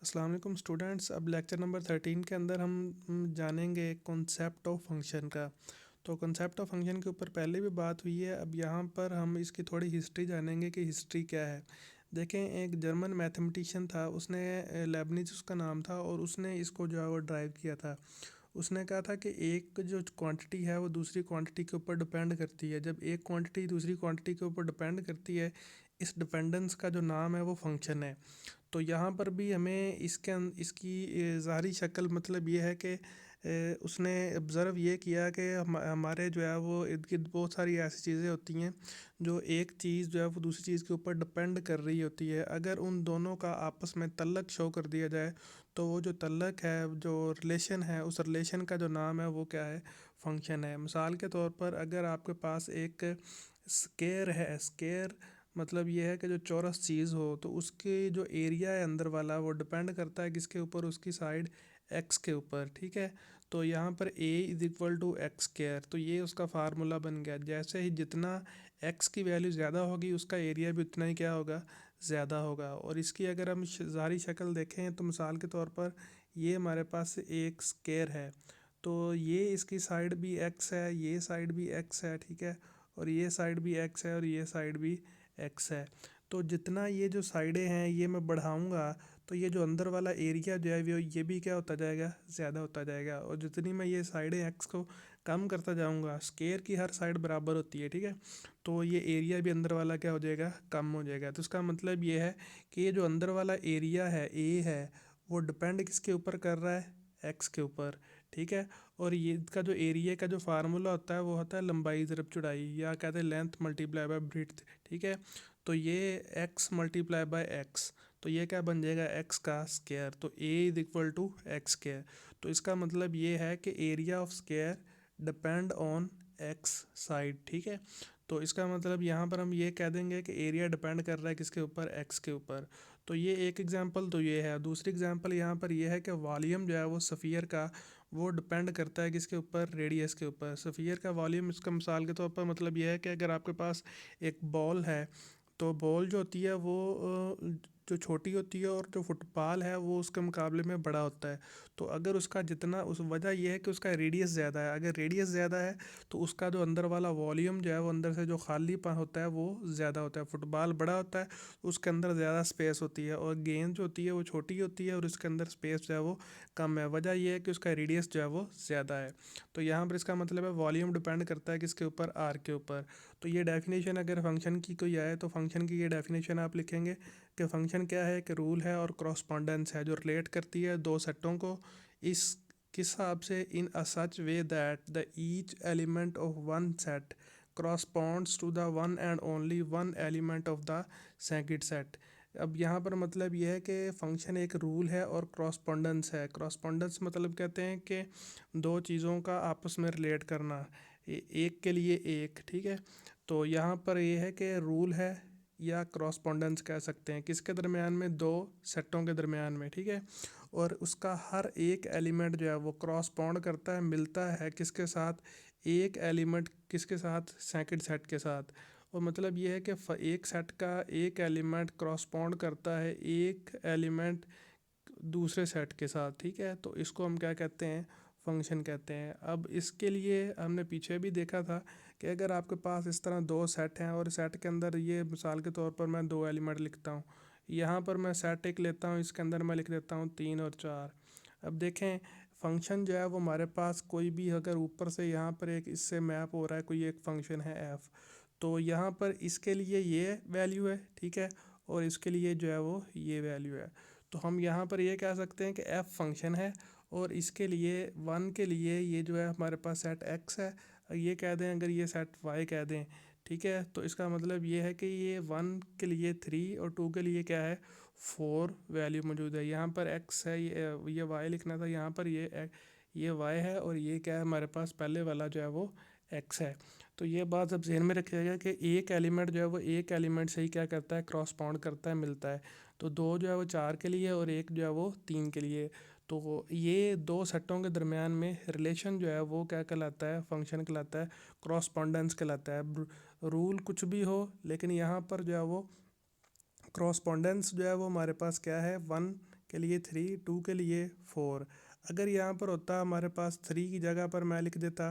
अस्सलाम वालेकुम स्टूडेंट्स। अब लेक्चर नंबर 13 के अंदर हम जानेंगे कॉन्सेप्ट ऑफ फंक्शन का। तो कॉन्सेप्ट ऑफ फंक्शन के ऊपर पहले भी बात हुई है। अब यहाँ पर हम इसकी थोड़ी हिस्ट्री जानेंगे कि हिस्ट्री क्या है। देखें, एक जर्मन मैथमेटिशियन था, उसने लेबनिज उसका नाम था, और उसने इसको जो है वो ड्राइव किया था। उसने कहा था कि एक जो क्वांटिटी है वो दूसरी क्वांटिटी के ऊपर डिपेंड करती है। जब एक क्वांटिटी दूसरी क्वांटिटी के ऊपर डिपेंड करती है, इस डिपेंडेंस का जो नाम है वो फंक्शन है। तो यहाँ पर भी हमें इसकी ज़ाहरी शक्ल मतलब ये है कि उसने ऑब्ज़र्व ये किया कि हमारे जो है वो इर्द गिर्द बहुत सारी ऐसी चीज़ें होती हैं जो एक चीज़ जो है वो दूसरी चीज़ के ऊपर डिपेंड कर रही होती है। अगर उन दोनों का आपस में तल्लक शो कर दिया जाए, तो वो जो तल्लक है, जो रिलेशन है, उस रिलेशन का जो नाम है वो क्या है? फंक्शन है। मिसाल के तौर पर अगर आपके पास एक स्केयर है, स्केयर मतलब ये है कि जो चौरस चीज़ हो, तो उसके जो एरिया है अंदर वाला, वो डिपेंड करता है किसके ऊपर? उसकी साइड एक्स के ऊपर। ठीक है। तो यहाँ पर A is equal to X square, तो ये उसका फार्मूला बन गया। जैसे ही जितना एक्स की वैल्यू ज़्यादा होगी, उसका एरिया भी उतना ही क्या होगा? ज़्यादा होगा। और इसकी अगर हम ज़ाहरी शक्ल देखें, तो मिसाल के तौर पर ये हमारे पास एक स्केयर है, तो ये इसकी साइड भी एक्स है, ये साइड भी एक्स है, ठीक है, और ये साइड भी एक्स है, और ये साइड भी एक्स है। तो जितना ये जो साइडें हैं ये मैं बढ़ाऊंगा, तो ये जो अंदर वाला एरिया जो है ये भी क्या होता जाएगा? ज़्यादा होता जाएगा। और जितनी मैं ये साइडें एक्स को कम करता जाऊंगा, स्केयर की हर साइड बराबर होती है, ठीक है, तो ये एरिया भी अंदर वाला क्या हो जाएगा? कम हो जाएगा। तो इसका मतलब ये है कि ये जो अंदर वाला एरिया है, ए है, वो डिपेंड किसके ऊपर कर रहा है? एक्स के ऊपर। ठीक है। और ये इसका जो एरिया का जो फार्मूला होता है वो होता है लंबाई ज़रब चौड़ाई, या कहते हैं लेंथ मल्टीप्लाई बाय ब्रीथ। ठीक है। तो ये एक्स मल्टीप्लाई बाय एक्स, तो ये क्या बन जाएगा? एक्स का स्क्वायर। तो A is equal to X square. तो इसका मतलब ये है कि area of square depend on X side. ठीक है। तो इसका मतलब यहाँ पर हम ये कह देंगे कि एरिया डिपेंड कर रहा है किसके ऊपर? एक्स के ऊपर। तो ये एक एग्जांपल तो ये है। दूसरी एग्जांपल यहाँ पर ये है कि वॉल्यूम जो है वो सफ़ियर का, वो डिपेंड करता है किसके ऊपर? रेडियस के ऊपर। सफ़ियर का वॉल्यूम, इसका मिसाल के तौर पर मतलब यह है कि अगर आपके पास एक बॉल है, तो बॉल जो होती है वो जो छोटी होती है, और जो फुटबॉल है वो उसके मुकाबले में बड़ा होता है। तो अगर उसका जितना, उस वजह यह है कि उसका रेडियस ज़्यादा है। अगर रेडियस ज़्यादा है, तो उसका जो अंदर वाला वॉल्यूम जो है वो अंदर से जो खालीपन होता है वो ज़्यादा होता है। फुटबॉल बड़ा होता है, उसके अंदर ज़्यादा स्पेस होती है, और गेंद जो होती है वो छोटी होती है, और उसके अंदर स्पेस जो है वो कम है। वजह यह है कि उसका रेडियस जो है वो ज़्यादा है। तो यहाँ पर इसका मतलब है वॉल्यूम डिपेंड करता है किसके ऊपर? आर के ऊपर। तो ये डेफिनेशन अगर फंक्शन की कोई आए, तो फंक्शन की ये डेफिनेशन आप लिखेंगे कि फंक्शन क्या है? कि रूल है और क्रॉसपॉन्डेंस है, जो रिलेट करती है दो सेटों को। इस किस हिसाब से? In a such way that the each element of one set corresponds to the one and only one element of the second set. अब यहाँ पर मतलब यह है कि फंक्शन एक रूल है और क्रॉसपॉन्डेंस है। क्रॉसपॉन्डेंस मतलब कहते हैं कि दो चीज़ों का आपस में रिलेट करना, एक के लिए एक। ठीक है। तो यहाँ पर यह है कि रूल है, या क्रॉसपॉन्डेंस कह सकते हैं, किसके दरमियान में? दो सेटों के दरमियान में। ठीक है। और उसका हर एक एलिमेंट जो है वो क्रॉसपॉन्ड करता है, मिलता है किसके साथ? एक एलिमेंट किसके साथ? सेकंड सेट के साथ। और मतलब ये है कि एक सेट का एक एलिमेंट क्रॉसपॉन्ड करता है एक एलिमेंट दूसरे सेट के साथ। ठीक है। तो इसको हम क्या कहते हैं? फंक्शन कहते हैं। अब इसके लिए हमने पीछे भी देखा था कि अगर आपके पास इस तरह दो सेट हैं, और सेट के अंदर ये मिसाल के तौर पर मैं दो एलिमेंट लिखता हूँ, यहाँ पर मैं सेट एक लेता हूँ, इसके अंदर मैं लिख देता हूँ 3 और 4। अब देखें, फंक्शन जो है वो हमारे पास कोई भी, अगर ऊपर से यहाँ पर एक इससे मैप हो रहा है, कोई एक फंक्शन है एफ़, तो यहाँ पर इसके लिए ये वैल्यू है, ठीक है, और इसके लिए जो है वो ये वैल्यू है। तो हम यहाँ पर ये कह सकते हैं कि एफ फंक्शन है, और इसके लिए वन के लिए ये जो है हमारे पास सेट एक्स है, ये कह दें, अगर ये सेट वाई कह दें। ठीक है। तो इसका मतलब ये है कि ये वन के लिए 3 और 2 के लिए क्या है? 4 वैल्यू मौजूद है। यहाँ पर एक्स है, ये वाई लिखना था, यहाँ पर ये वाई है, और ये क्या है हमारे पास? पहले वाला जो है वो एक्स है। तो ये बात अब जहन में रखिएगा कि एक एलिमेंट जो है वो एक एलिमेंट से ही क्या करता है? क्रॉसपॉन्ड करता है, मिलता है। तो दो जो है वो 4 के लिए, और एक जो है वो 3 के लिए। तो ये दो सेटों के दरमियान में रिलेशन जो है वो क्या कहलाता है? फंक्शन कहलाता है, क्रॉसपॉन्डेंस कहलाता है। रूल कुछ भी हो, लेकिन यहाँ पर जो है वो क्रॉसपॉन्डेंस जो है वो हमारे पास क्या है? वन के लिए 3, 2 के लिए 4। अगर यहाँ पर होता हमारे पास 3 की जगह पर मैं लिख देता,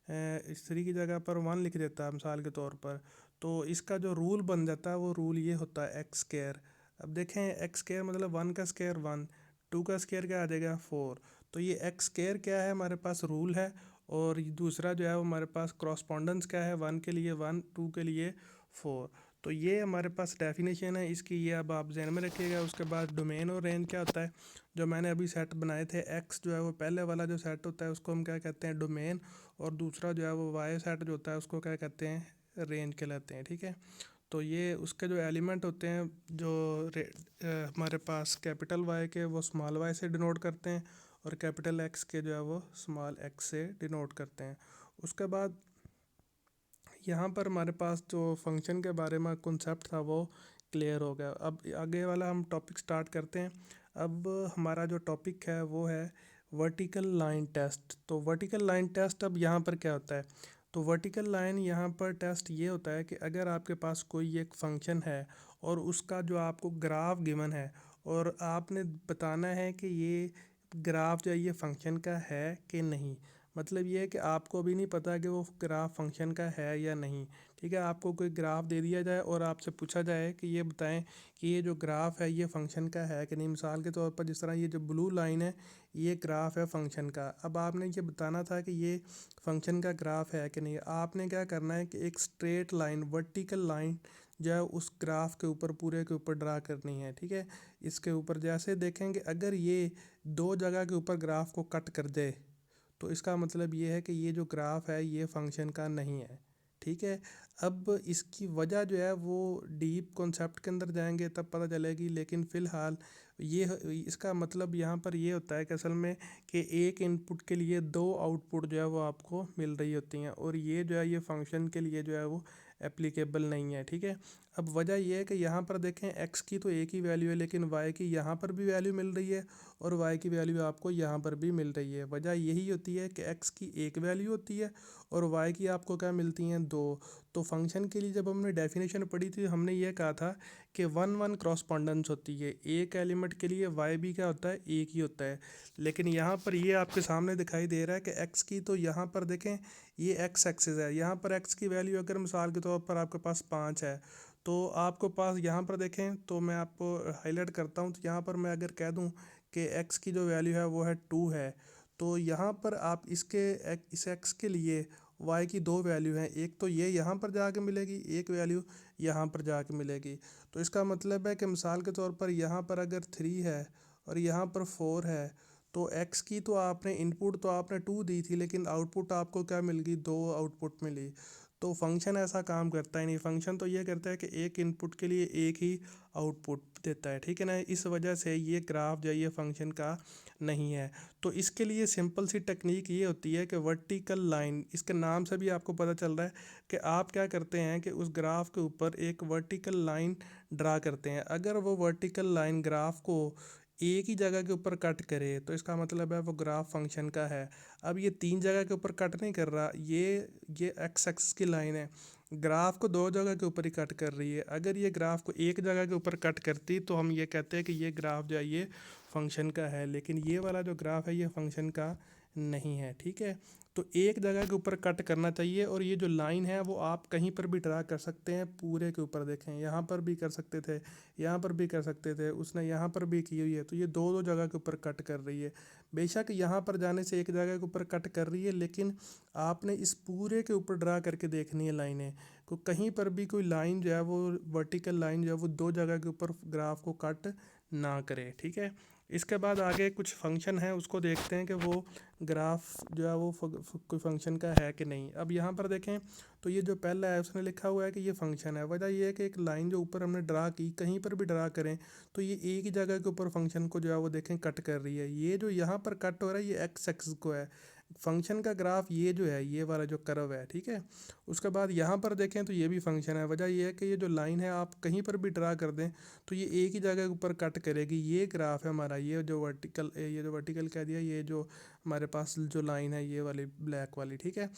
इस 3 की जगह पर 1 लिख देता मिसाल के तौर पर, तो इसका जो रूल बन जाता है वो रूल ये होता है एक्स स्क्वायर। अब देखें एक्स स्क्वायर मतलब 1 का स्क्वायर 1, 2 का स्क्वायर क्या आ जाएगा 4। तो ये एक्स स्क्वायर क्या है हमारे पास रूल है, और दूसरा जो है वो हमारे पास क्रॉसपोंडेंस क्या है, 1 के लिए 1, 2 के लिए 4। तो ये हमारे पास डेफिनेशन है इसकी, ये अब आप ध्यान में रखिएगा। उसके बाद डोमेन और रेंज क्या होता है, जो मैंने अभी सेट बनाए थे एक्स जो है वो पहले वाला जो सेट होता है उसको हम क्या कहते हैं डोमेन, और दूसरा जो है वो वाई सेट जो होता है उसको क्या कहते हैं रेंज कहलाते हैं। ठीक है, तो ये उसके जो एलिमेंट होते हैं जो हमारे पास कैपिटल वाई के वो स्मॉल वाई से डिनोट करते हैं, और कैपिटल एक्स के जो है वो स्मॉल एक्स से डिनोट करते हैं। उसके बाद यहाँ पर हमारे पास जो फंक्शन के बारे में कॉन्सेप्ट था वो क्लियर हो गया। अब आगे वाला हम टॉपिक स्टार्ट करते हैं। अब हमारा जो टॉपिक है वो है वर्टिकल लाइन टेस्ट। तो वर्टिकल लाइन टेस्ट अब यहाँ पर क्या होता है, तो वर्टिकल लाइन यहाँ पर टेस्ट ये होता है कि अगर आपके पास कोई एक फंक्शन है और उसका जो आपको ग्राफ गिवन है, और आपने बताना है कि ये ग्राफ जो है ये फंक्शन का है कि नहीं। मतलब ये है कि आपको अभी नहीं पता कि वो ग्राफ फंक्शन का है या नहीं। ठीक है, आपको कोई ग्राफ दे दिया जाए और आपसे पूछा जाए कि ये बताएं कि ये जो ग्राफ है ये फंक्शन का है कि नहीं। मिसाल के तौर पर जिस तरह ये जो ब्लू लाइन है ये ग्राफ है फंक्शन का। अब आपने ये बताना था कि ये फंक्शन का ग्राफ है कि नहीं। आपने क्या करना है कि एक स्ट्रेट लाइन वर्टिकल लाइन जो है उस ग्राफ के ऊपर पूरे के ऊपर ड्रा करनी है। ठीक है, इसके ऊपर जैसे देखेंगे अगर ये दो जगह के ऊपर ग्राफ को कट कर दे तो इसका मतलब ये है कि ये जो ग्राफ है ये फंक्शन का नहीं है। ठीक है, अब इसकी वजह जो है वो डीप कॉन्सेप्ट के अंदर जाएंगे तब पता चलेगी, लेकिन फ़िलहाल ये इसका मतलब यहाँ पर ये होता है कि असल में कि एक इनपुट के लिए दो आउटपुट जो है वो आपको मिल रही होती हैं, और ये जो है ये फंक्शन के लिए जो है वो एप्लीकेबल नहीं है। ठीक है, अब वजह यह है कि यहाँ पर देखें एक्स की तो एक ही वैल्यू है, लेकिन वाई की यहाँ पर भी वैल्यू मिल रही है और वाई की वैल्यू आपको यहाँ पर भी मिल रही है। वजह यही होती है कि एक्स की एक वैल्यू होती है और वाई की आपको क्या मिलती हैं दो। तो फंक्शन के लिए जब हमने डेफिनेशन पढ़ी थी हमने ये कहा था कि 1-1 क्रॉसपोंडेंस होती है, एक एलिमेंट के लिए वाई भी क्या होता है एक ही होता है। लेकिन यहाँ पर ये आपके सामने दिखाई दे रहा है कि एक्स की तो यहाँ पर देखें ये एक्स एक्सिस है, यहाँ पर एक्स की वैल्यू अगर मिसाल के तौर पर आपके पास 5 है, तो आपको पास यहाँ पर देखें तो मैं आपको हाईलाइट करता हूँ। तो यहाँ पर मैं अगर कह दूँ कि x की जो वैल्यू है वो है 2 है, तो यहाँ पर आप इस x के लिए y की दो वैल्यू हैं, एक तो ये यहाँ पर जाके मिलेगी, एक वैल्यू यहाँ पर जाके मिलेगी। तो इसका मतलब है कि मिसाल के तौर पर यहाँ पर अगर 3 है और यहाँ पर 4 है, तो x की तो आपने इनपुट तो आपने 2 दी थी, लेकिन आउटपुट आपको क्या मिल गई, दो आउटपुट मिली। तो फंक्शन ऐसा काम करता ही नहीं। फंक्शन तो ये करता है कि एक इनपुट के लिए एक ही आउटपुट देता है। ठीक है ना, इस वजह से ये ग्राफ जो है ये फंक्शन का नहीं है। तो इसके लिए सिंपल सी टेक्निक ये होती है कि वर्टिकल लाइन, इसके नाम से भी आपको पता चल रहा है कि आप क्या करते हैं कि उस ग्राफ के ऊपर एक वर्टिकल लाइन ड्रा करते हैं। अगर वो वर्टिकल लाइन ग्राफ को एक ही जगह के ऊपर कट करे तो इसका मतलब है वो ग्राफ फंक्शन का है। अब ये तीन जगह के ऊपर कट नहीं कर रहा, ये एक्स एक्सिस की लाइन है, ग्राफ को दो जगह के ऊपर ही कट कर रही है। अगर ये ग्राफ को एक जगह के ऊपर कट करती तो हम ये कहते हैं कि ये ग्राफ जो है ये फंक्शन का है, लेकिन ये वाला जो ग्राफ है ये फंक्शन का नहीं है। ठीक है, तो एक जगह के ऊपर कट करना चाहिए, और ये जो लाइन है वो आप कहीं पर भी ड्रा कर सकते हैं पूरे के ऊपर। देखें यहाँ पर भी कर सकते थे, यहाँ पर भी कर सकते थे, उसने यहाँ पर भी की हुई है, तो ये दो दो जगह के ऊपर कट कर रही है। बेशक यहाँ पर जाने से एक जगह के ऊपर कट कर रही है, लेकिन आपने इस पूरे के ऊपर ड्रा करके देखनी है लाइनें को, कहीं पर भी कोई लाइन जो है वो वर्टिकल लाइन जो है वो दो जगह के ऊपर ग्राफ को कट ना करे। ठीक है, इसके बाद आगे कुछ फंक्शन है उसको देखते हैं कि वो ग्राफ जो है वो कोई फंक्शन का है कि नहीं। अब यहाँ पर देखें तो ये जो पहला है उसने लिखा हुआ है कि ये फंक्शन है। वजह ये है कि एक लाइन जो ऊपर हमने ड्रा की कहीं पर भी ड्रा करें तो ये एक ही जगह के ऊपर फंक्शन को जो है वो देखें कट कर रही है। ये जो यहाँ पर कट हो रहा है ये एक्स एक्सिस को है, फंक्शन का ग्राफ ये जो है ये वाला जो कर्व है। ठीक है, उसके बाद यहाँ पर देखें तो ये भी फंक्शन है। वजह ये है कि ये जो लाइन है आप कहीं पर भी ड्रा कर दें तो ये एक ही जगह के ऊपर कट करेगी। ये ग्राफ है हमारा, ये जो वर्टिकल कह दिया, ये जो हमारे पास जो लाइन है ये वाली ब्लैक वाली। ठीक है,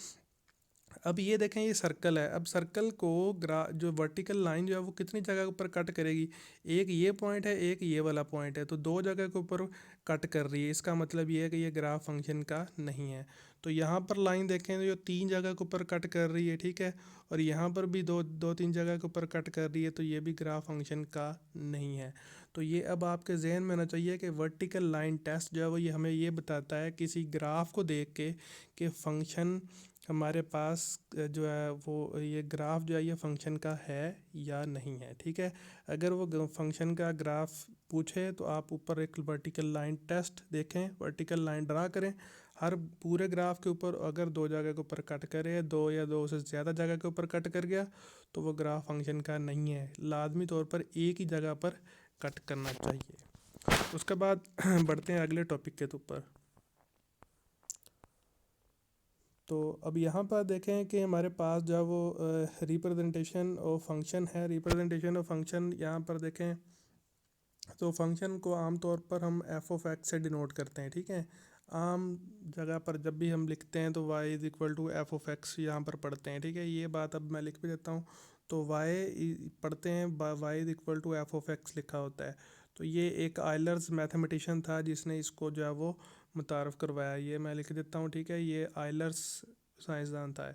अब ये देखें, ये सर्कल है। अब सर्कल को ग्रा जो वर्टिकल लाइन जो है वो कितनी जगह के ऊपर कट करेगी? एक ये पॉइंट है, एक ये वाला पॉइंट है, तो दो जगह के ऊपर कट कर रही है। इसका मतलब ये है कि ये ग्राफ फंक्शन का नहीं है। तो यहाँ पर लाइन देखें तो जो तीन जगह के ऊपर कट कर रही है, ठीक है, और यहाँ पर भी दो दो तीन जगह के ऊपर कट कर रही है, तो ये भी ग्राफ फंक्शन का नहीं है। तो ये अब आपके जहन में होना चाहिए कि वर्टिकल लाइन टेस्ट जो है वो ये हमें ये बताता है किसी ग्राफ को देख के कि फंक्शन हमारे पास जो है वो ये ग्राफ जो है ये फंक्शन का है या नहीं है, ठीक है। अगर वो फंक्शन का ग्राफ पूछे तो आप ऊपर एक वर्टिकल लाइन टेस्ट देखें, वर्टिकल लाइन ड्रा करें हर पूरे ग्राफ के ऊपर। अगर दो जगह के ऊपर कट करे, दो या दो से ज़्यादा जगह के ऊपर कट कर गया, तो वो ग्राफ फंक्शन का नहीं है। लाजमी तौर पर एक ही जगह पर कट करना चाहिए। उसके बाद बढ़ते हैं अगले टॉपिक के ऊपर। तो अब यहाँ पर देखें कि हमारे पास जो है वो रिप्रेजेंटेशन ऑफ फंक्शन है। रिप्रेजेंटेशन ऑफ फंक्शन यहाँ पर देखें तो फंक्शन को आमतौर पर हम एफ ऑफ एक्स से डिनोट करते हैं, ठीक है। आम जगह पर जब भी हम लिखते हैं तो y is equal to F of X यहाँ पर पढ़ते हैं, ठीक है। ये बात अब मैं लिख भी देता हूँ। तो पढ़ते हैं y is equal to F of X लिखा होता है। तो ये एक आयलर्स मैथमेटिशियन था जिसने इसको जो है वो मुतारफ़ करवाया। ये मैं लिख देता हूँ, ठीक है। ये आयलर्स साइंसदान था,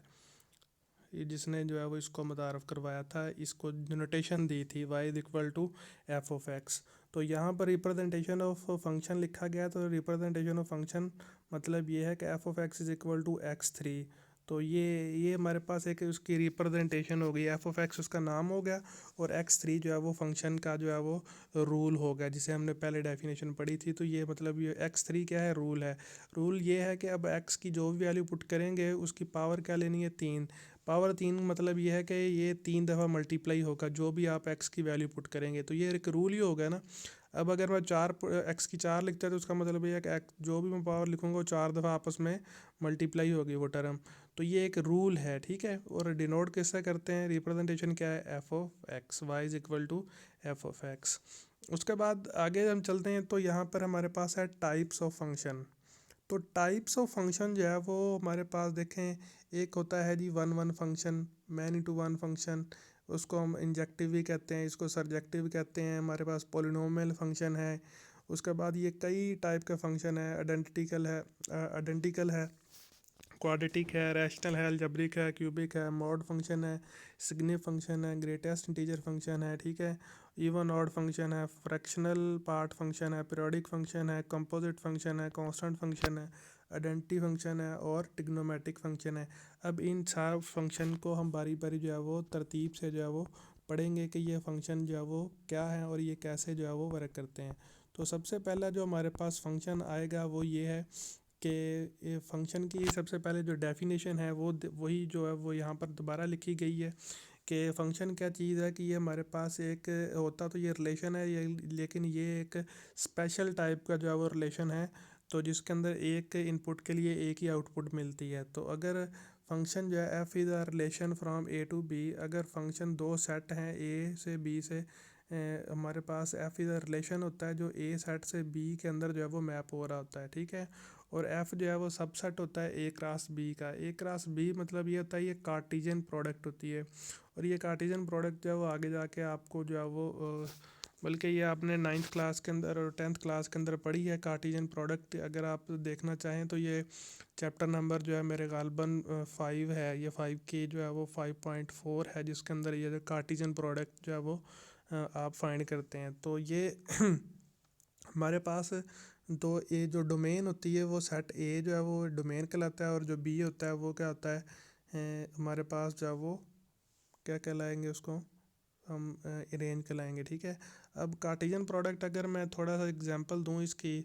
ये जिसने जो है वो इसको मुतारफ़ करवाया था, इसको नोटेशन दी थी y is equal to F of X. तो यहाँ पर रिप्रेजेंटेशन ऑफ फंक्शन लिखा गया। तो रिप्रेजेंटेशन ऑफ फंक्शन मतलब ये है कि F of X is equal to x3। तो ये हमारे पास एक उसकी रिप्रेजेंटेशन हो गई। एफ ऑफ एक्स उसका नाम हो गया और x3 जो है वो फंक्शन का जो है वो रूल हो गया, जिसे हमने पहले डेफिनेशन पढ़ी थी। तो ये मतलब ये x3 क्या है? रूल है। रूल ये है कि अब x की जो भी वैल्यू पुट करेंगे उसकी पावर क्या लेनी है? 3। पावर 3 मतलब ये है कि ये 3 दफ़ा मल्टीप्लाई होगा जो भी आप x की वैल्यू पुट करेंगे। तो ये एक रूल ही हो गया ना। अब अगर मैं चार x की 4 लिखता है तो उसका मतलब ये है कि x जो भी मैं पावर लिखूंगा वो 4 दफ़ा आपस में मल्टीप्लाई होगी वो टर्म। तो ये एक रूल है, ठीक है। और डिनोट किससे करते हैं? रिप्रेजेंटेशन क्या है? F of X, Y is equal to F of X. उसके बाद आगे हम चलते हैं तो यहाँ पर हमारे पास है टाइप्स ऑफ फंक्शन। तो टाइप्स ऑफ फंक्शन जो है वो हमारे पास देखें, एक होता है जी one one function, many into one function, उसको हम इंजेक्टिव भी कहते हैं, इसको सरजेक्टिव भी कहते हैं। हमारे पास पोलिनोमियल फंक्शन है। उसके बाद ये कई टाइप का फंक्शन है, आइडेंटिकल है, क्वाड्रेटिक है, रैशनल है, अलजेब्रिक है, क्यूबिक है, मॉड फंक्शन है, सिग्निफ फंक्शन है, ग्रेटेस्ट इंटीजर फंक्शन है, ठीक है। इवन ऑड फंक्शन है, फ्रैक्शनल पार्ट फंक्शन है, पीरियोडिक फंक्शन है, कंपोजिट फंक्शन है, कांस्टेंट फंक्शन है, आइडेंटिटी फंक्शन है और ट्रिग्नोमेट्रिक फंक्शन है। अब इन सारे फंक्शन को हम बारी बारी जो है वो तरतीब से जो है वो पढ़ेंगे कि ये फंक्शन जो है वो क्या है और ये कैसे जो है वो वर्क करते हैं। तो सबसे पहला जो हमारे पास फंक्शन आएगा वो ये है कि ये फंक्शन की सबसे पहले जो डेफिनेशन है वो वही जो है वो यहाँ पर दोबारा लिखी गई है कि फ़ंक्शन क्या चीज़ है। कि ये हमारे पास एक होता तो ये रिलेशन है, ये लेकिन ये एक स्पेशल टाइप का जो है वो रिलेशन है। तो जिसके अंदर एक इनपुट के लिए एक ही आउटपुट मिलती है। तो अगर फंक्शन जो है F is a relation from A to B, अगर फंक्शन दो सेट हैं ए से बी से, हमारे पास एफ इज़ अ रिलेशन होता है जो ए सेट से बी के अंदर जो है वो मैप हो रहा होता है, ठीक है। और एफ जो है वो सबसेट होता है ए क्रॉस बी का। ए क्रॉस बी मतलब ये होता है ये कार्टिजन प्रोडक्ट होती है। और ये कार्टिजन प्रोडक्ट जो है वो आगे जाके आपको जो है वो बल्कि ये आपने 9th क्लास के अंदर और 10th क्लास के अंदर पढ़ी है कार्टिजन प्रोडक्ट। अगर आप देखना चाहें तो ये चैप्टर नंबर जो है मेरे गालबन 5 है। ये 5 की जो है वो 5.4 है, जिसके अंदर ये जो कार्टिजन प्रोडक्ट जो है वो आप फाइंड करते हैं। तो ये हमारे पास तो ए जो डोमेन होती है वो सेट ए जो है वो डोमेन कहलाता है, और जो बी होता है वो क्या होता है, हमारे पास जो है वो क्या कहलाएंगे उसको हम रेंज कहलाएंगे, ठीक है। अब कार्टेशियन प्रोडक्ट अगर मैं थोड़ा सा एग्जांपल दूं इसकी,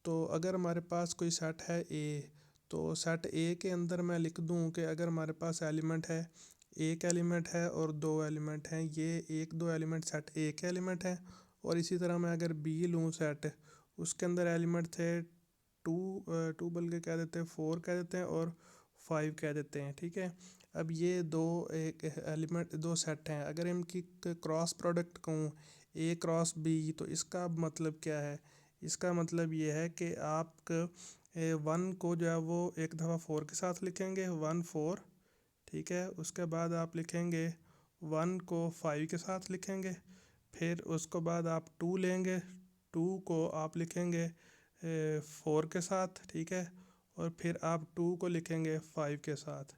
तो अगर हमारे पास कोई सेट है ए, तो सेट ए के अंदर मैं लिख दूं कि अगर हमारे पास एलिमेंट है, एक एलिमेंट है और दो एलिमेंट हैं, ये एक दो एलिमेंट सेट ए के एलिमेंट हैं। और इसी तरह मैं अगर बी लूँ सेट, उसके अंदर एलिमेंट थे टू, टू बल्कि कह देते हैं 4 कह देते हैं और 5 कह देते हैं, ठीक है। अब ये दो एक एलिमेंट दो सेट हैं, अगर इनकी क्रॉस प्रोडक्ट कहूँ ए क्रॉस बी, तो इसका मतलब क्या है? इसका मतलब ये है कि आप वन को जो है वो एक दफ़ा 4 के साथ लिखेंगे, 1 4, ठीक है। उसके बाद आप लिखेंगे 1 को 5 के साथ लिखेंगे, फिर उसके बाद आप 2 लेंगे, 2 को आप लिखेंगे 4 के साथ, ठीक है। और फिर आप 2 को लिखेंगे 5 के साथ।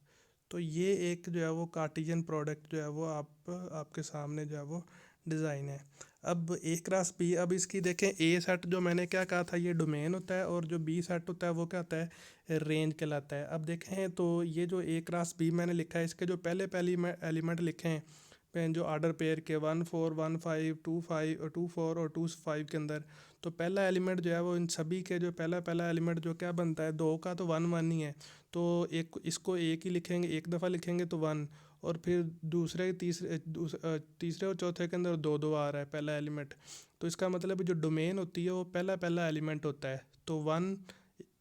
तो ये एक जो है वो कार्टेशियन प्रोडक्ट जो है वो आपके सामने जो है वो डिज़ाइन है। अब ए क्रॉस बी, अब इसकी देखें ए सेट जो मैंने क्या कहा था ये डोमेन होता है, और जो बी सेट होता है वो क्या होता है, रेंज कहलाता है। अब देखें तो ये जो ए क्रॉस बी मैंने लिखा है, इसके जो पहले एलिमेंट लिखे हैं जो आर्डर पेयर के 1 4 1 5 2 5 और 2 4 और 2 5 के अंदर, तो पहला एलिमेंट जो है वो इन सभी के जो पहला पहला एलिमेंट जो क्या बनता है, 2 का तो 1 1 ही है। तो एक इसको एक ही लिखेंगे, एक दफ़ा लिखेंगे तो 1, और फिर तीसरे और चौथे के अंदर 2 2 आ रहा है पहला एलिमेंट। तो इसका मतलब जो डोमेन होती है वो पहला पहला एलिमेंट होता है। तो 1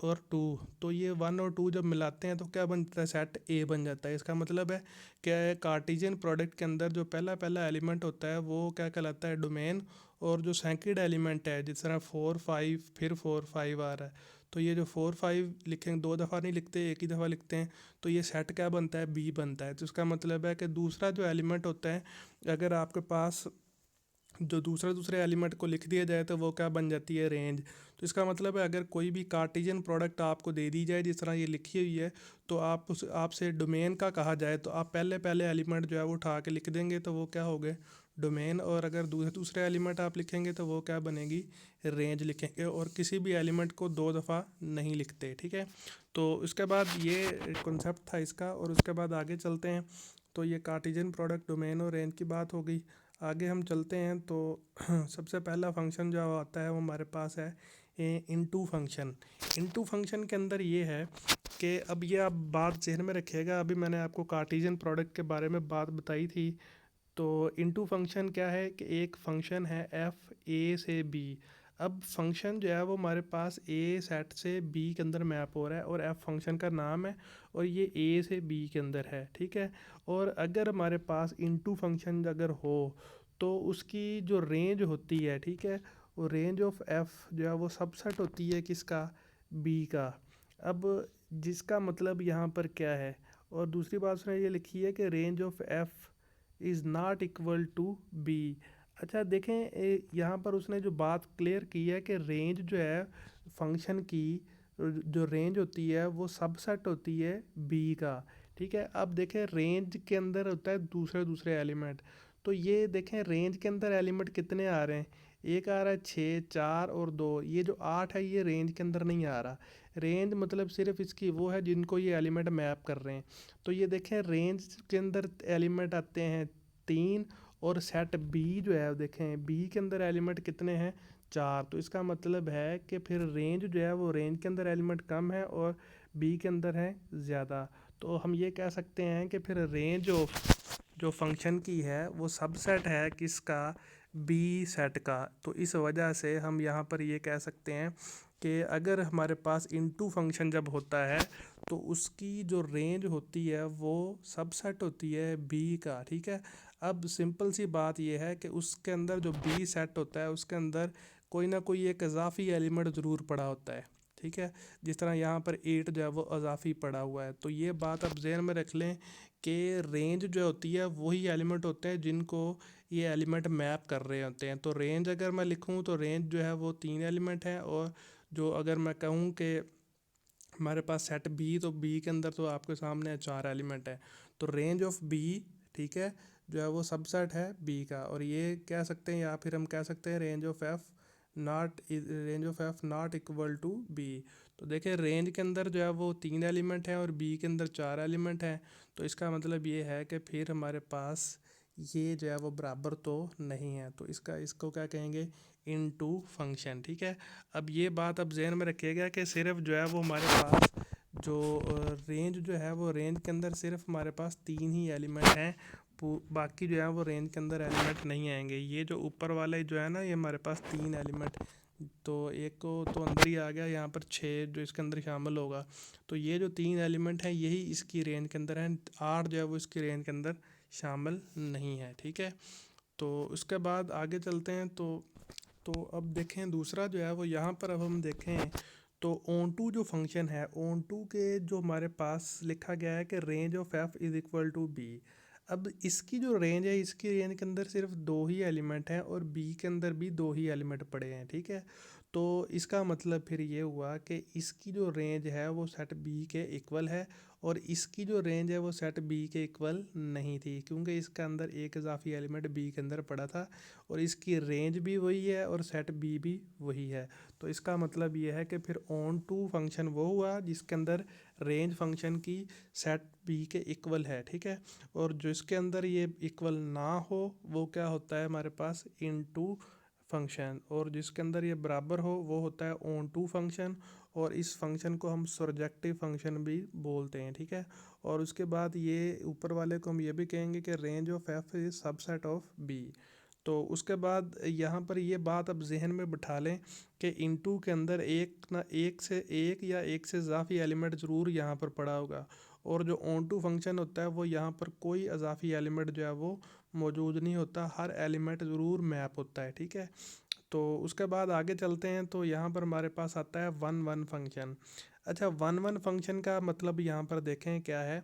और 2, तो ये 1 और 2 जब मिलाते हैं तो क्या बन जाता है, सेट ए बन जाता है। इसका मतलब है कि कार्टेशियन प्रोडक्ट के अंदर जो पहला पहला एलिमेंट होता है वो क्या कहलाता है, डोमेन। और जो सेकंड एलिमेंट है, जिस तरह 4 5 फिर 4 5 आ रहा है, तो ये जो 4 5 लिखेंगे, 2 दफ़ा नहीं लिखते, एक ही दफ़ा लिखते हैं, तो ये सेट क्या बनता है, बी बनता है। तो इसका मतलब है कि दूसरा जो एलिमेंट होता है, अगर आपके पास जो दूसरे एलिमेंट को लिख दिया जाए तो वो क्या बन जाती है, रेंज। तो इसका मतलब है अगर कोई भी कार्टेशियन प्रोडक्ट आपको दे दी जाए जिस तरह ये लिखी हुई है, तो आपसे डोमेन का कहा जाए तो आप पहले पहले एलिमेंट जो है वो उठा के लिख देंगे, तो वो क्या हो गए, डोमेन। और अगर दूसरे एलिमेंट आप लिखेंगे तो वो क्या बनेगी, रेंज लिखेंगे। और किसी भी एलिमेंट को 2 दफ़ा नहीं लिखते, ठीक है। तो उसके बाद ये कॉन्सेप्ट था इसका, और उसके बाद आगे चलते हैं। तो ये कार्टेशियन प्रोडक्ट, डोमेन और रेंज की बात हो गई। आगे हम चलते हैं तो सबसे पहला फंक्शन जो आता है वो हमारे पास है इनटू फंक्शन। इनटू फंक्शन के अंदर ये है कि अब ये आप बात जहन में रखिएगा, अभी मैंने आपको कार्टेशियन प्रोडक्ट के बारे में बात बताई थी। तो इनटू फंक्शन क्या है कि एक फंक्शन है एफ ए से बी। अब फंक्शन जो है वो हमारे पास ए सेट से बी के अंदर मैप हो रहा है, और एफ फंक्शन का नाम है, और ये ए से बी के अंदर है, ठीक है। और अगर हमारे पास इनटू फंक्शन अगर हो तो उसकी जो रेंज होती है, ठीक है, वो रेंज ऑफ एफ जो है वो सबसेट होती है किसका, बी का। अब जिसका मतलब यहाँ पर क्या है, और दूसरी बात उसने ये लिखी है कि range of F is not equal to B. अच्छा देखें, यहाँ पर उसने जो बात क्लियर की है कि रेंज जो है फंक्शन की, जो रेंज होती है वो सबसेट होती है बी का, ठीक है। अब देखें रेंज के अंदर होता है दूसरे दूसरे एलिमेंट। तो ये देखें रेंज के अंदर एलिमेंट कितने आ रहे हैं, एक आ रहा है 6 4 और 2, ये जो 8 है ये रेंज के अंदर नहीं आ रहा। रेंज मतलब सिर्फ इसकी वो है जिनको ये एलिमेंट मैप कर रहे हैं। तो ये देखें रेंज के अंदर एलिमेंट आते हैं 3, और सेट बी जो है देखें बी के अंदर एलिमेंट कितने हैं, 4। तो इसका मतलब है कि फिर रेंज जो है वो रेंज के अंदर एलिमेंट कम है और बी के अंदर है ज़्यादा। तो हम ये कह सकते हैं कि फिर रेंज जो फंक्शन की है वो सबसेट है किसका, बी सेट का। तो इस वजह से हम यहाँ पर ये कह सकते हैं कि अगर हमारे पास इनटू फंक्शन जब होता है तो उसकी जो रेंज होती है वो सबसेट होती है बी का, ठीक है। अब सिंपल सी बात ये है कि उसके अंदर जो बी सेट होता है उसके अंदर कोई ना कोई एक इजाफी एलिमेंट ज़रूर पड़ा होता है, ठीक है। जिस तरह यहाँ पर 8 जो है वो इजाफी पड़ा हुआ है। तो ये बात आप जहन में रख लें कि रेंज जो होती है वही एलिमेंट होते हैं जिनको ये एलिमेंट मैप कर रहे होते हैं। तो रेंज अगर मैं लिखूँ तो रेंज जो है वो 3 एलिमेंट है, और जो अगर मैं कहूँ कि हमारे पास सेट बी, तो बी के अंदर तो आपके सामने 4 एलिमेंट है। तो रेंज ऑफ बी, ठीक है, जो है वो सबसेट है बी का। और ये कह सकते हैं, या फिर हम कह सकते हैं range of F not equal to B. तो देखिए रेंज के अंदर जो है वो 3 एलिमेंट हैं और बी के अंदर 4 एलिमेंट हैं। तो इसका मतलब ये है कि फिर हमारे पास ये जो है वो बराबर तो नहीं है। तो इसको क्या कहेंगे, इनटू फंक्शन, ठीक है। अब ये बात अब जहन में रखिएगा कि सिर्फ जो है वो हमारे पास जो रेंज जो है वो रेंज के अंदर सिर्फ हमारे पास 3 ही एलिमेंट हैं, बाकी जो है वो रेंज के अंदर एलिमेंट नहीं आएंगे। ये जो ऊपर वाला जो है ना, ये हमारे पास 3 एलिमेंट, तो एक को तो अंदर ही आ गया, यहाँ पर 6 जो इसके अंदर शामिल होगा। तो ये जो 3 एलिमेंट हैं यही इसकी रेंज के अंदर हैं, 8 जो है वो इसकी रेंज के अंदर शामिल नहीं है, ठीक है। तो उसके बाद आगे चलते हैं। तो अब देखें दूसरा जो है वो यहाँ पर अब हम देखें तो ऑन टू जो फंक्शन है, ऑन टू के जो हमारे पास लिखा गया है कि range of F is equal to B. अब इसकी जो रेंज है, इसकी रेंज के अंदर सिर्फ दो ही एलिमेंट हैं और बी के अंदर भी दो ही एलिमेंट पड़े हैं, ठीक है। तो इसका मतलब फिर ये हुआ कि इसकी जो रेंज है वो सेट बी के इक्वल है, और इसकी जो रेंज है वो सेट बी के इक्वल नहीं थी, क्योंकि इसका अंदर एक इजाफी एलिमेंट बी के अंदर पड़ा था, और इसकी रेंज भी वही है और सेट बी भी वही है। तो इसका मतलब ये है कि फिर ऑन टू फंक्शन वो हुआ जिसके अंदर रेंज फंक्शन की सेट बी के इक्वल है, ठीक है। और जिसके अंदर ये इक्वल ना हो वो क्या होता है हमारे पास इन टू फंक्शन, और जिसके अंदर ये बराबर हो वो होता है ऑन टू फंक्शन, और इस फंक्शन को हम सर्जेक्टिव फंक्शन भी बोलते हैं, ठीक है। और उसके बाद ये ऊपर वाले को हम ये भी कहेंगे कि range of F is subset of B. तो उसके बाद यहाँ पर ये बात अब जहन में बिठा लें कि इनटू के अंदर एक ना एक से एक या एक से इजाफी एलिमेंट ज़रूर यहाँ पर पड़ा होगा, और जो ऑन टू फंक्शन होता है वो यहाँ पर कोई इजाफी एलिमेंट जो है वो मौजूद नहीं होता, हर एलिमेंट ज़रूर मैप होता है, ठीक है। तो उसके बाद आगे चलते हैं, तो यहाँ पर हमारे पास आता है वन वन फंक्शन। अच्छा, वन वन फंक्शन का मतलब यहाँ पर देखें क्या है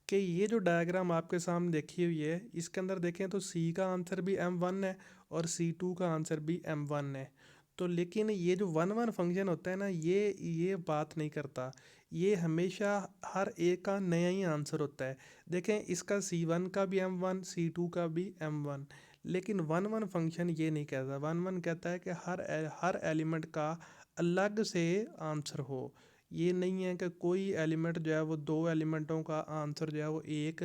कि ये जो डायग्राम आपके सामने देखी हुई है इसके अंदर देखें तो सी का आंसर भी M1 है और C2 का आंसर भी M1 है। तो लेकिन ये जो वन वन फंक्शन होता है ना, ये बात नहीं करता, ये हमेशा हर एक का नया ही आंसर होता है। देखें, इसका C1 का भी M1, C2 का भी M1, लेकिन वन वन फंक्शन ये नहीं कहता। वन वन कहता है कि हर एलिमेंट का अलग से आंसर हो। ये नहीं है कि कोई एलिमेंट जो है वो दो एलिमेंटों का आंसर जो है वो एक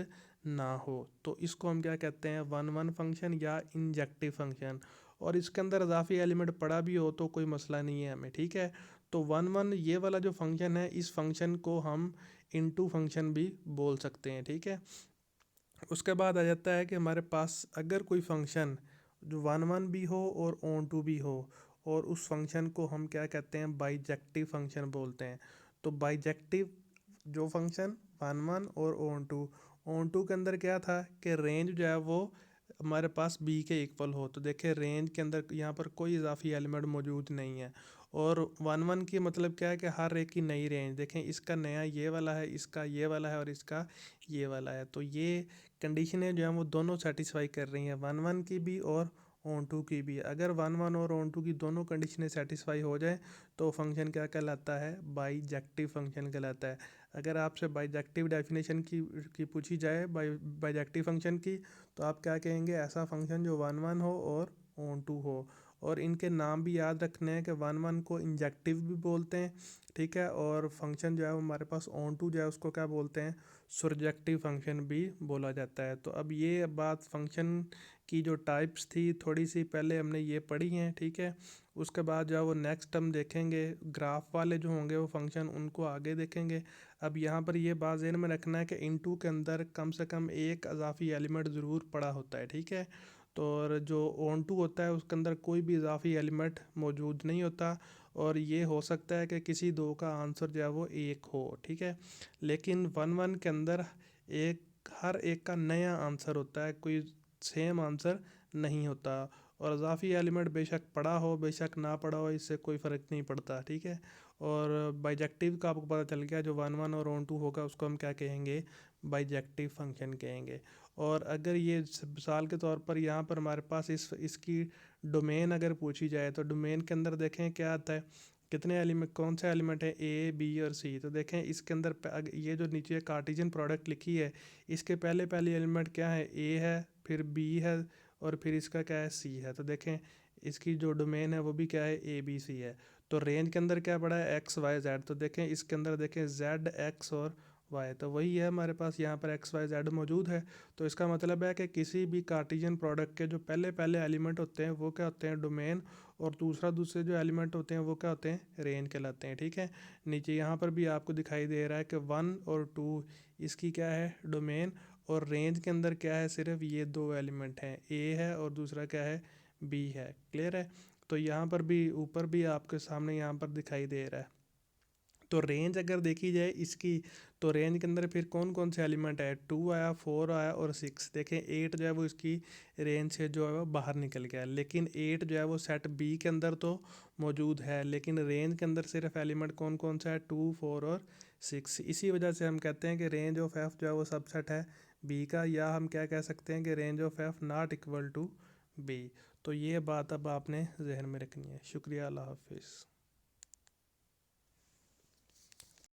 ना हो। तो इसको हम क्या कहते हैं, वन वन फंक्शन या इंजेक्टिव फंक्शन। और इसके अंदर इजाफी एलिमेंट पड़ा भी हो तो कोई मसला नहीं है हमें, ठीक है। तो वन वन ये वाला जो फंक्शन है, इस फंक्शन को हम इनटू फंक्शन भी बोल सकते हैं, ठीक है। उसके बाद आ जाता है कि हमारे पास अगर कोई फंक्शन जो वन वन भी हो और ऑन टू भी हो, और उस फंक्शन को हम क्या कहते हैं, बाइजेक्टिव फंक्शन बोलते हैं। तो बाइजेक्टिव जो फंक्शन वन वन और ऑन टू के अंदर क्या था कि रेंज जो है वो हमारे पास बी के इक्वल हो। तो देखिए, रेंज के अंदर यहाँ पर कोई इजाफी एलिमेंट मौजूद नहीं है। और वन वन की मतलब क्या है कि हर एक की नई रेंज, देखें इसका नया ये वाला है, इसका ये वाला है और इसका ये वाला है। तो ये कंडीशनें जो हैं वो दोनों सेटिस्फाई कर रही हैं, वन वन की भी और ऑन टू की भी। अगर वन वन और ऑन टू की दोनों कंडीशनें सेटिस्फाई हो जाए तो फंक्शन क्या कहलाता है, बाईजेक्टिव फंक्शन कहलाता है। अगर आपसे बाईजेक्टिव डेफिनेशन की पूछी जाए बाईजेक्टिव फंक्शन की, तो आप क्या कहेंगे, ऐसा फंक्शन जो वन वन हो और ऑन टू हो। और इनके नाम भी याद रखने हैं कि वन वन को इंजेक्टिव भी बोलते हैं, ठीक है। और फंक्शन जो है वो हमारे पास ऑन टू जो है उसको क्या बोलते हैं, सर्जेक्टिव फंक्शन भी बोला जाता है। तो अब ये बात फंक्शन की जो टाइप्स थी थोड़ी सी पहले हमने ये पढ़ी हैं, ठीक है। उसके बाद जो है वो नेक्स्ट हम देखेंगे ग्राफ वाले जो होंगे वो फंक्शन, उनको आगे देखेंगे। अब यहाँ पर ये बात ज़हन में रखना है कि इनटू के अंदर कम से कम एक इजाफी एलिमेंट ज़रूर पड़ा होता है, ठीक है। तो और जो ऑन टू होता है उसके अंदर कोई भी इजाफी एलिमेंट मौजूद नहीं होता, और ये हो सकता है कि किसी दो का आंसर जो है वो एक हो, ठीक है। लेकिन वन वन के अंदर एक हर एक का नया आंसर होता है, कोई सेम आंसर नहीं होता। और इजाफी एलिमेंट बेशक पड़ा हो बेशक ना पड़ा हो, इससे कोई फ़र्क नहीं पड़ता, ठीक है। और बाइजेक्टिव का आपको पता चल गया, जो वन वन और ऑन टू होगा उसको हम क्या कहेंगे, बाइजेक्टिव फंक्शन कहेंगे। और अगर ये मिसाल के तौर पर यहाँ पर हमारे पास इसकी डोमेन अगर पूछी जाए, तो डोमेन के अंदर देखें क्या आता है, कितने एलिमेंट, कौन सा एलिमेंट है, ए बी और सी। तो देखें इसके अंदर ये जो नीचे कार्टेशियन प्रोडक्ट लिखी है, इसके पहले पहले एलिमेंट क्या है, ए है, फिर बी है, और फिर इसका क्या है, सी है। तो देखें इसकी जो डोमेन है वो भी क्या है, ए बी सी है। तो रेंज के अंदर क्या पड़ा है, एक्स वाई जेड। तो देखें इसके अंदर देखें जेड एक्स और वाई, तो वही है हमारे पास यहाँ पर एक्स वाई जेड मौजूद है। तो इसका मतलब है कि किसी भी कार्टेशियन प्रोडक्ट के जो पहले पहले एलिमेंट होते हैं वो क्या होते हैं, डोमेन, और दूसरे जो एलिमेंट होते हैं वो क्या होते हैं, रेंज कहलाते हैं, ठीक है। नीचे यहाँ पर भी आपको दिखाई दे रहा है कि वन और टू इसकी क्या है, डोमेन, और रेंज के अंदर क्या है, सिर्फ ये दो एलिमेंट हैं, ए है और दूसरा क्या है, बी है। क्लियर है। तो यहाँ पर भी ऊपर भी आपके सामने यहाँ पर दिखाई दे रहा है। तो रेंज अगर देखी जाए इसकी, तो रेंज के अंदर फिर कौन कौन से एलिमेंट है, 2 आया, 4 आया और 6। देखें 8 जो है वो इसकी रेंज से जो है वो बाहर निकल गया, लेकिन 8 जो है वो सेट बी के अंदर तो मौजूद है, लेकिन रेंज के अंदर सिर्फ एलिमेंट कौन कौन सा है, 2, 4 और 6। इसी वजह से हम कहते हैं कि रेंज ऑफ एफ जो है वो सबसेट है बी का, या हम क्या कह सकते हैं कि range of F not equal to B. तो ये बात अब आपने जहन में रखनी है। शुक्रिया, अल्लाह हाफिज़।